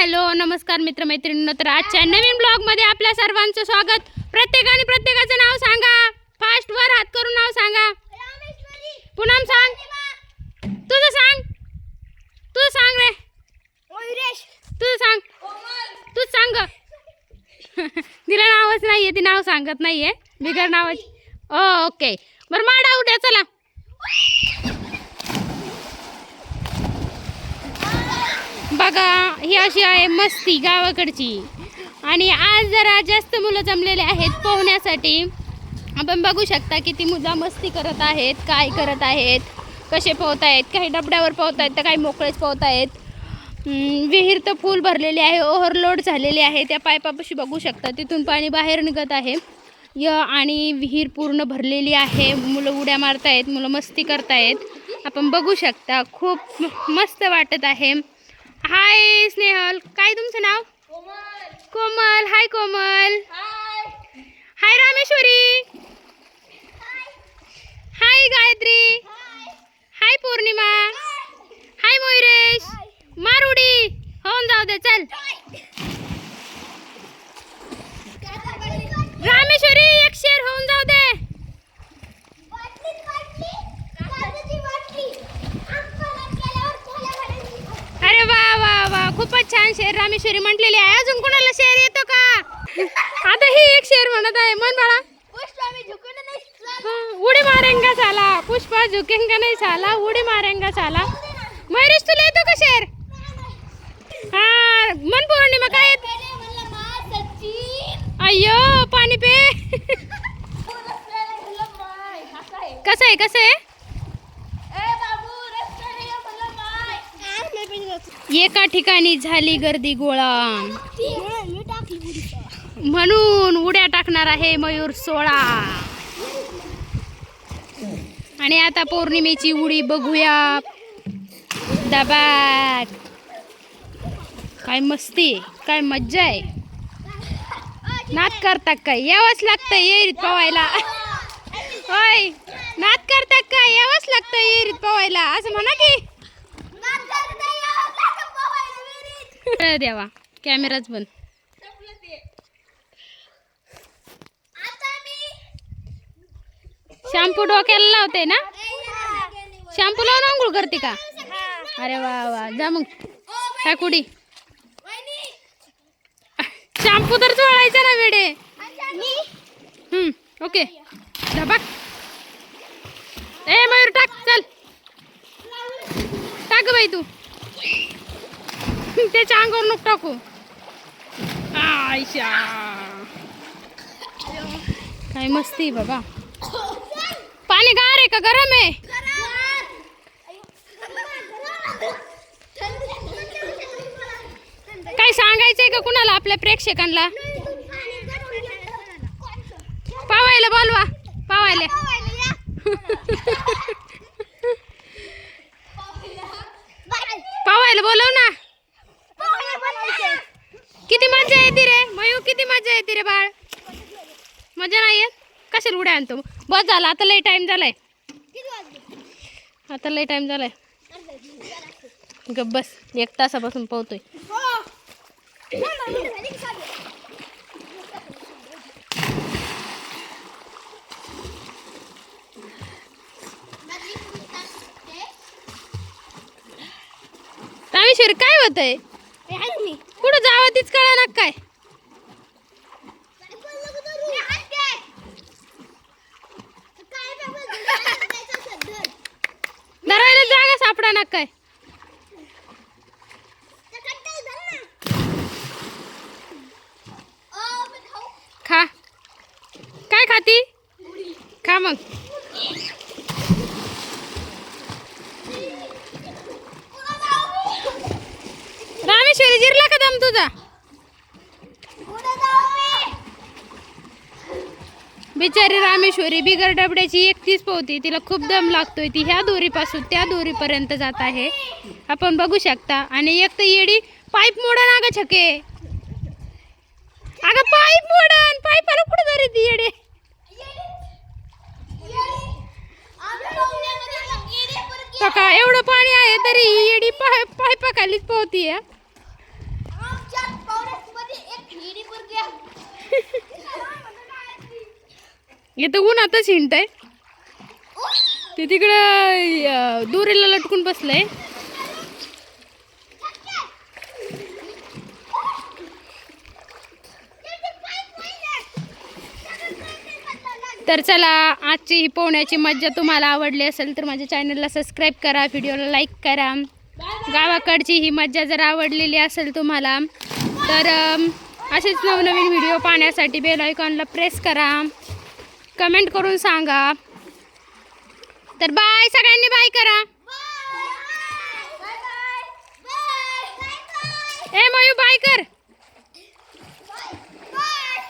Hello नमस्कार मित्रमैत्रिणींनो, तर आजच्या नवीन ब्लॉग मध्ये आपल्या सर्वांचं स्वागत। प्रत्येकाने प्रत्येकाचं नाव सांगा, फास्ट वर हात करून नाव सांगा। पूनम सांग, तुझं सांग, तुझं सांग रे मयुरेश, तुझं सांग, तूच सांग। तिला नावच नाहीये, ती नाव सांगत नाहीये बिगर नावाची। ओके बरं, माडा उद्या चला। बघा ही अशी आहे मस्ती गावाकडची, आणि आज जरा जास्त मुलं जमलेले आहेत पोहण्यासाठी। आपण बघू शकता किती मुलं मस्ती करत आहेत, काय करत आहेत, कसे पोहत आहेत। काही डबड्यावर पोहत आहेत तर काही मोकळेच पोहत आहेत। विहीर तर फुल भरलेली आहे, ओव्हरलोड झालेली आहे। त्या पायपापाशी बघू शकता तिथून पाणी बाहेर निघत आहे आणि विहीर पूर्ण भरलेली आहे। मुलं उड्या मारत आहेत, मुलं मस्ती करतायत। आपण बघू शकता खूप मस्त वाटत आहे। हाय स्नेहल, काय तुमचं नाव? कोमल। हाय कोमल। हाय रामेश्वरी। हाय गायत्री। हाय पौर्णिमा। हाय मयुरेश। मारुडी होऊन जाऊ दे, चल। रामेश्वरी एक शेर होऊन जाऊ दे। अरे वा वा वा, खूपच छान शेर रामेश्वरी म्हटलेली आहे। अजून कोणाला शेर येतो का? आता ही एक शेर म्हणत आहे, मन बाळा। उडी मारेंगा साला, पुष्पा झुकेंगा नहीं साला, उडी मारेंगा साला। मयुरेश तुला येतो का शेर? हा मन पौर्णिमा काय? अय्यो पाणी पे। कसं आहे कसं आहे? एका ठिकाणी झाली गर्दी गोळा, म्हणून उड्या टाकणार आहे मयूर 16। आणि आता पौर्णिमेची उडी बघूया। दबाक, काय मस्ती, काय मज्जा आहे। नाद करता काय? यावंच लागतं येरीत पवायला। होय, नाद करता काय? यावंच लागतं येरीत पवायला, असं म्हणा की। देवा कॅमेराच बंद। शॅम्पू डोक्याला लावते ना? शॅम्पू लावून आंघोळ करते का? अरे वा वा, जा मग काय कुडी। शॅम्पू तर चोळायचा ना वेडे। ओके धबाक। ए मयूर टाक, चल टाक बाई तू। त्याच्या अंगावर नको टाकू। आयशा काय मस्ती बाबा। पाणी गार आहे का गरम आहे? काय सांगायचंय का कुणाला आपल्या प्रेक्षकांना? पावायला बोलवा, पावायला। पावायला बोलव ना। किती मजा येते रे मयू, किती मजा येते रे बाळ। मजा नाही येत? कशाला उड्या आणतो? बस झाला आता, लय टाइम झालाय, आता लय टाइम झालाय। गप बस, 1 तासापासून पोहतोय। रामेश्वरी काय होतंय? कुठं जावं तीच कळा ना काय? धरायला जागा सापडा ना काय? खा, काय खाती? खा मग। रामेश्वरी जिरला का दम तुझा? बिचारी रामेश्वरी बिगर डबड्याची एकटीच पोहती, तिला खूप दम लागतोय। ती ह्या दोरीपासून त्या दोरीपर्यंत जात आहे, आपण बघू शकता। आणि एक तर येडी पाईप मोडन अगं छके, अगं पाईप मोडन, पाईपाला कुठं धरी ती येडे। का एवढं पाणी आहे तरी येडी पाईपा खालीच पोहतीये। इथं उन्हातच हिंडतंय ते तिकडं दोरीला लटकून बसलंय. तर चला, आजची ही पोहण्याची मज्जा तुम्हाला आवडली असेल तर माझ्या चॅनलला सबस्क्राईब करा, व्हिडिओला लाईक करा. गावाकडची ही मज्जा जर आवडलेली असेल तुम्हाला तर असेच नवनवीन व्हिडिओ पाहण्यासाठी बेल आयकॉनला प्रेस करा, कमेंट करून सांगा. तर बाय, सगळ्यांनी बाय करा. ए मयू बाय कर.